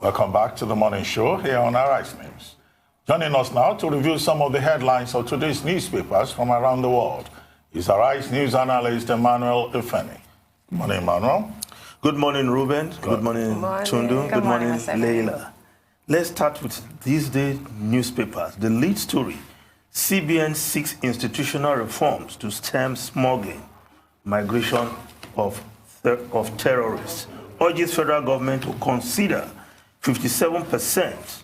Welcome back to the morning show here on Arise News. Joining us now to review some of the headlines of today's newspapers from around the world is Arise News analyst Emmanuel Efeni. Good morning, Emmanuel. Good morning, Ruben. Good morning, Tundu. Good morning, Leila. Let's start with these days newspapers. The lead story: CBN seeks institutional reforms to stem smuggling, migration of terrorists. Urges federal government to consider 57%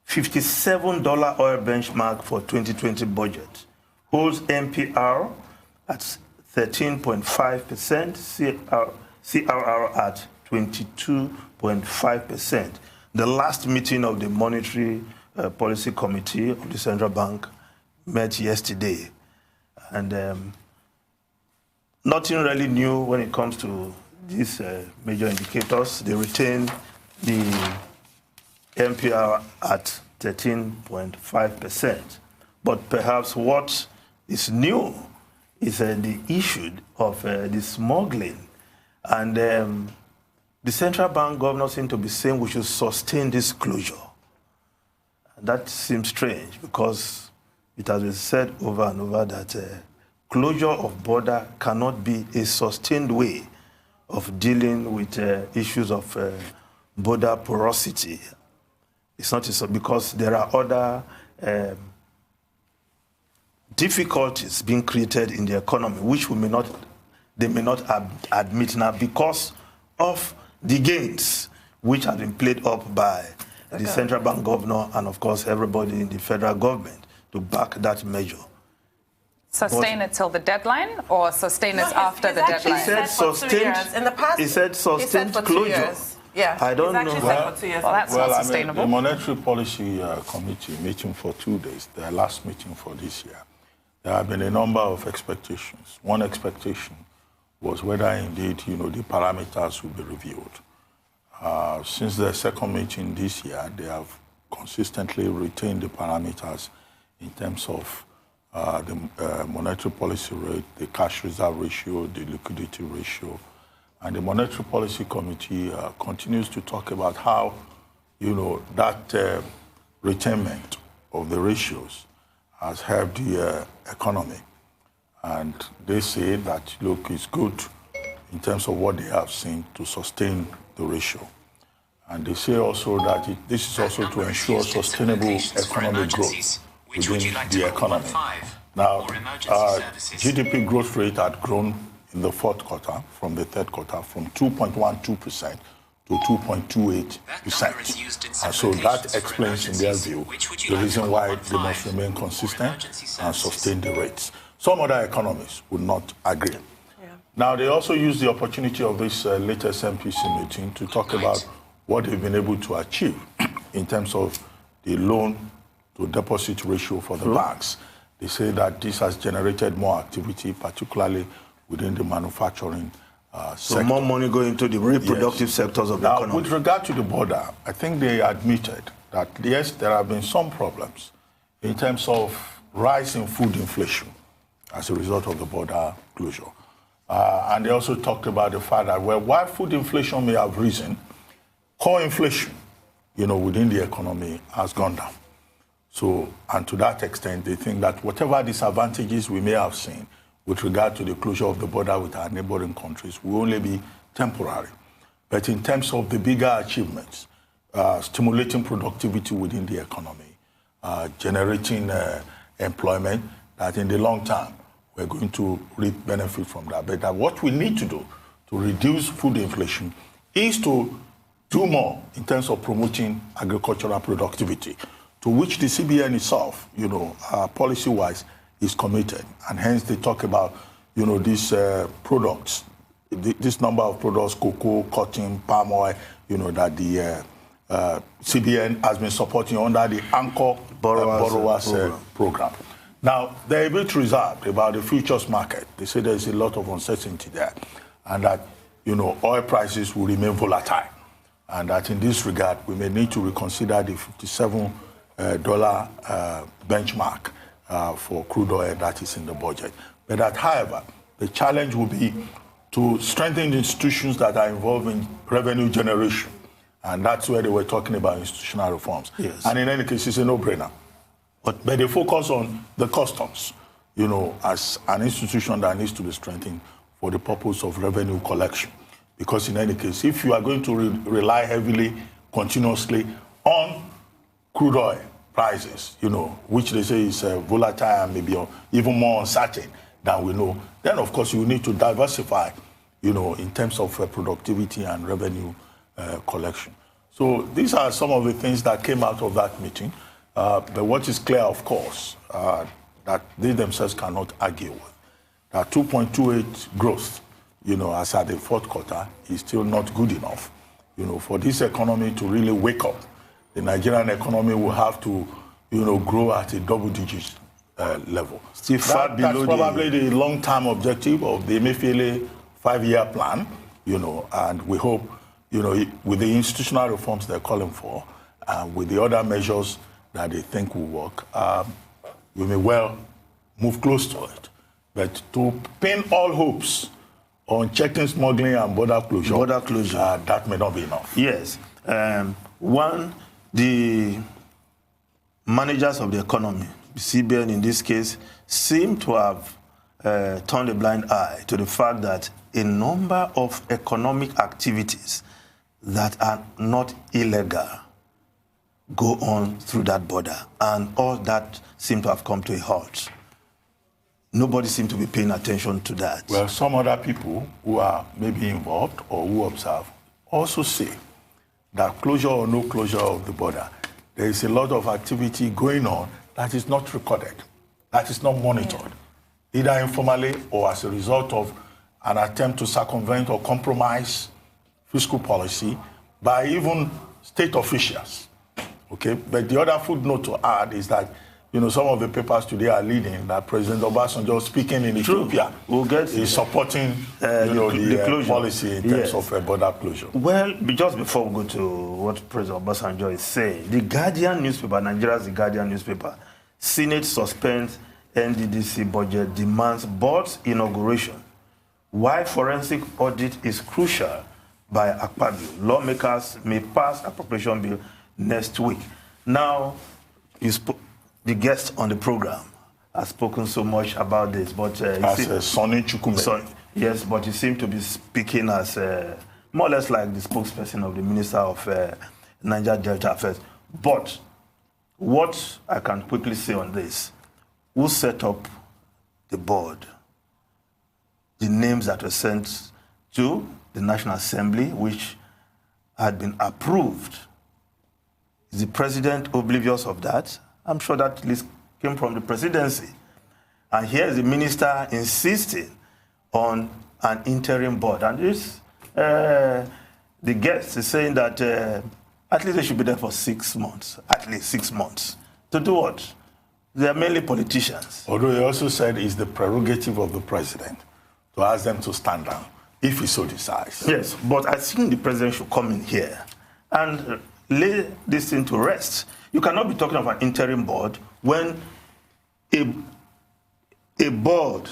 $57 oil benchmark for 2020 budget. Holds MPR at 13.5%, CRR at 22.5%. The last meeting of the Monetary Policy Committee of the Central Bank met yesterday. And nothing really new when it comes to these major indicators. They retain the MPR at 13.5%. But perhaps what is new is the issue of the smuggling. And the central bank governor seems to be saying we should sustain this closure. That seems strange because it has been said over and over that closure of border cannot be a sustained way of dealing with issues of border porosity. It's not because there are other difficulties being created in the economy, which they may not admit now because of the gains which have been played up by the central bank governor and, of course, everybody in the federal government to back that measure. Sustain it till the deadline, or sustain it after the deadline? He said sustained. In the past, he said sustained closure. Yeah, I don't know. Well, that's not sustainable. The Monetary Policy Committee meeting for 2 days, their last meeting for this year, there have been a number of expectations. One expectation was whether indeed, the parameters will be reviewed. Since the second meeting this year, they have consistently retained the parameters in terms of the monetary policy rate, the cash reserve ratio, the liquidity ratio. And the Monetary Policy Committee continues to talk about how, that retainment of the ratios has helped the economy. And they say that, look, it's good in terms of what they have seen to sustain the ratio. And they say also that this is also to ensure sustainable economic growth within the economy. Now, GDP growth rate had grown in the fourth quarter from the third quarter from 2.12% to 2.28%. And so that explains, in their view, the reason why they must remain consistent and sustain the rates. Some other economies would not agree. Yeah. Now, they also use the opportunity of this latest MPC meeting to talk about what they've been able to achieve in terms of the loan-to-deposit ratio for the banks. They say that this has generated more activity, particularly within the manufacturing sector. So more money going to the reproductive sectors of the economy. With regard to the border, I think they admitted that, yes, there have been some problems in terms of rise in food inflation as a result of the border closure. And they also talked about the fact that, while food inflation may have risen, core inflation, within the economy has gone down. So, and to that extent, they think that whatever disadvantages we may have seen with regard to the closure of the border with our neighboring countries will only be temporary. But in terms of the bigger achievements, stimulating productivity within the economy, generating employment, that in the long term, we're going to reap benefit from that. But that what we need to do to reduce food inflation is to do more in terms of promoting agricultural productivity, to which the CBN itself, policy-wise, is committed. And hence they talk about, these products, this number of products, cocoa, cotton, palm oil, that the CBN has been supporting under the Anchor Borrowers program. Now, they're a bit reserved about the futures market. They say there's a lot of uncertainty there, and that, oil prices will remain volatile. And that in this regard, we may need to reconsider the $57 benchmark for crude oil that is in the budget. But that, however, the challenge will be to strengthen the institutions that are involved in revenue generation And that's where they were talking about institutional reforms. Yes. And in any case, it's a no-brainer. But they focus on the customs, you know, as an institution that needs to be strengthened for the purpose of revenue collection. Because in any case, if you are going to rely heavily, continuously on crude oil prices, you know, which they say is volatile and maybe even more uncertain than we know, then of course you need to diversify, you know, in terms of productivity and revenue collection. So these are some of the things that came out of that meeting. But what is clear, of course, that they themselves cannot argue with, that 2.28 growth, you know, as at the fourth quarter, is still not good enough. You know, for this economy to really wake up, the Nigerian economy will have to, you know, grow at a double-digit level. Still far below. That's probably the long-term objective of the Emefiele 5-year plan, you know, and we hope, you know, with the institutional reforms they're calling for, with the other measures that they think will work, we may well move close to it. But to pin all hopes on checking smuggling and border closure, that may not be enough. Yes. One, the managers of the economy, the CBN in this case, seem to have turned a blind eye to the fact that a number of economic activities that are not illegal go on through that border, and all that seem to have come to a halt. Nobody seems to be paying attention to that. Well, some other people who are maybe involved or who observe also say that closure or no closure of the border, there is a lot of activity going on that is not recorded, that is not monitored, either informally or as a result of an attempt to circumvent or compromise fiscal policy by even state officials. Okay, but the other footnote to add is that, you know, some of the papers today are leading that President Obasanjo, speaking in Ethiopia, is supporting the policy in terms of border closure. Well, just before we go to what President Obasanjo is saying, the Guardian newspaper, Nigeria's The Guardian newspaper, Senate suspends NDDC budget, demands board's inauguration. Why forensic audit is crucial by Akpabio. Lawmakers may pass appropriation bill next week. Now, the guest on the program has spoken so much about this, but Sonny Chukwume. Yes, but he seemed to be speaking as more or less like the spokesperson of the Minister of Niger Delta Affairs. But what I can quickly say on this, who set up the board, the names that were sent to the National Assembly, which had been approved. Is the president oblivious of that? I'm sure that list came from the presidency. And here is the minister insisting on an interim board. And this, the guest is saying that at least they should be there for 6 months, at least 6 months. To do what? They are mainly politicians. Although he also said it's the prerogative of the president to ask them to stand down, if he so decides. Yes, but I think the president should come in here and lay this thing to rest. You cannot be talking of an interim board when a board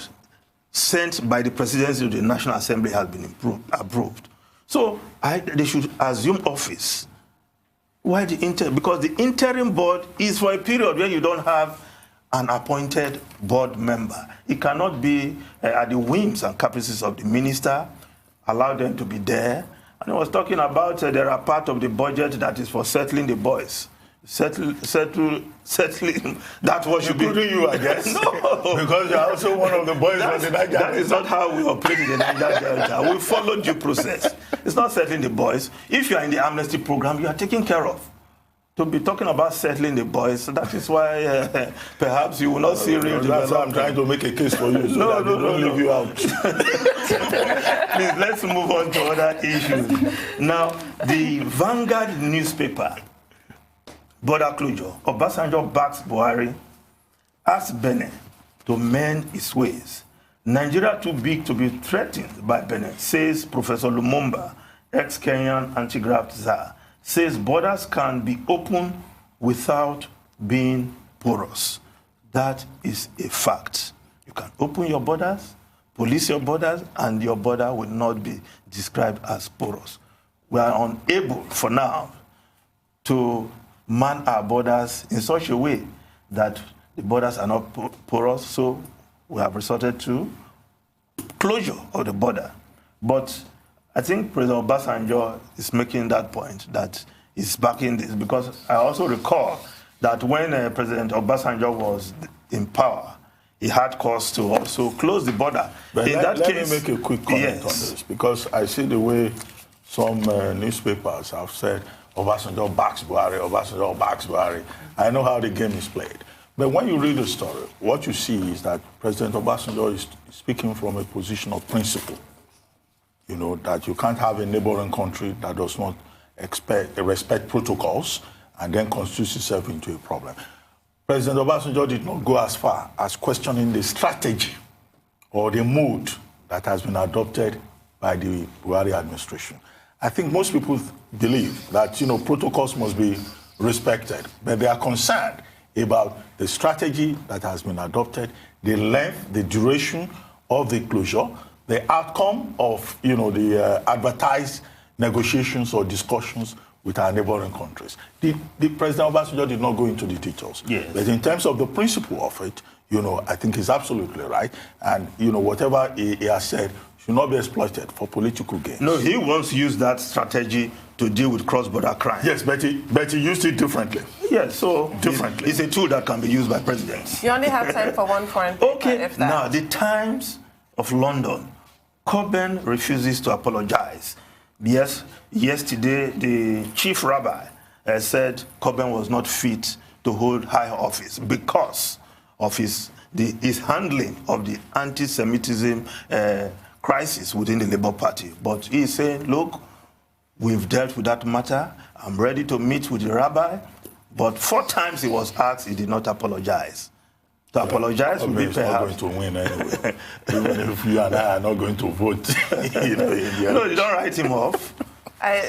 sent by the presidency to the National Assembly has been approved. So they should assume office. Why the interim? Because the interim board is for a period where you don't have an appointed board member. It cannot be at the whims and caprices of the minister, allow them to be there. And I was talking about there are part of the budget that is for settling the boys. Settling, that's what should be. Including you, I guess. No. Because you're also one of the boys of the Niger Delta. That is not how we operate in the Niger Delta. We follow due process. It's not settling the boys. If you are in the amnesty program, you are taken care of. To be talking about settling the boys, that is why perhaps you will not see real development. That's why I'm trying to make a case for you, so don't leave you out. Please, let's move on to other issues. Now, the Vanguard newspaper, border closure, Obasanjo backs Buhari, asks Benin to mend its ways. Nigeria too big to be threatened by Benin, says Professor Lumumba, ex-Kenyan anti-graft czar. Says borders can be open without being porous. That is a fact. You can open your borders, police your borders, and your border will not be described as porous. we are unable for now to man our borders in such a way that the borders are not porous, so we have resorted to closure of the border. But I think President Obasanjo is making that point, that he's backing this, because I also recall that when President Obasanjo was in power, he had cause to also close the border. But in let that case, me make a quick comment on this, because I see the way some newspapers have said, Obasanjo backs Buhari, Obasanjo backs Buhari. I know how the game is played. But when you read the story, what you see is that President Obasanjo is speaking from a position of principle. You know, that you can't have a neighboring country that does not respect protocols and then constitutes itself into a problem. President Obasanjo did not go as far as questioning the strategy or the mood that has been adopted by the Buhari administration. I think most people believe that, you know, protocols must be respected, but they are concerned about the strategy that has been adopted, the length, the duration of the closure, the outcome of, you know, the advertised negotiations or discussions with our neighboring countries. The President Obasanjo did not go into the details. Yes. But in terms of the principle of it, you know, I think he's absolutely right. And, you know, whatever he has said should not be exploited for political gain. No, he wants to use that strategy to deal with cross-border crime. Yes, but he used it differently. Yes, so differently. It's a tool that can be used by presidents. You only have time for one foreign paper, Okay, if that. now the Times of London, Coben refuses to apologize. Yes, yesterday the chief rabbi said Coben was not fit to hold high office because of his handling of the anti-Semitism crisis within the Labour Party. But he is saying, look, we've dealt with that matter. I'm ready to meet with the rabbi. But 4 times he was asked, he did not apologize. To apologize would be perhaps... not going to win anyway. Even if you and I are not going to vote. You know, No, you don't write him off.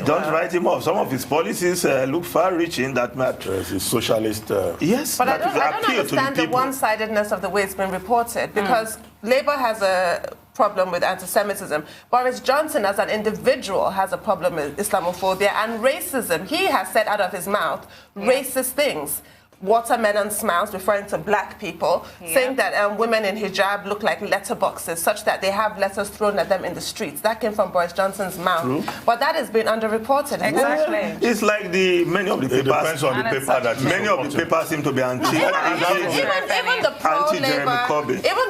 Don't write him off. Some of his policies look far-reaching that matter. Yes, it's socialist... Yes, but I that don't appeal understand to the people. one-sidedness of the way it's been reported, because Labour has a problem with anti-Semitism. Boris Johnson, as an individual, has a problem with Islamophobia and racism. He has said out of his mouth racist things. Watermelon smiles, referring to black people, saying that women in hijab look like letterboxes, such that they have letters thrown at them in the streets. That came from Boris Johnson's mouth. True. But that has been underreported. Exactly. It's like many of the papers. It depends on the paper that many of the papers seem to be Even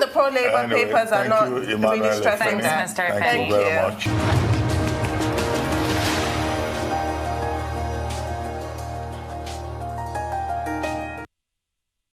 the pro-Labour papers are not really stressing that. Thank you very much.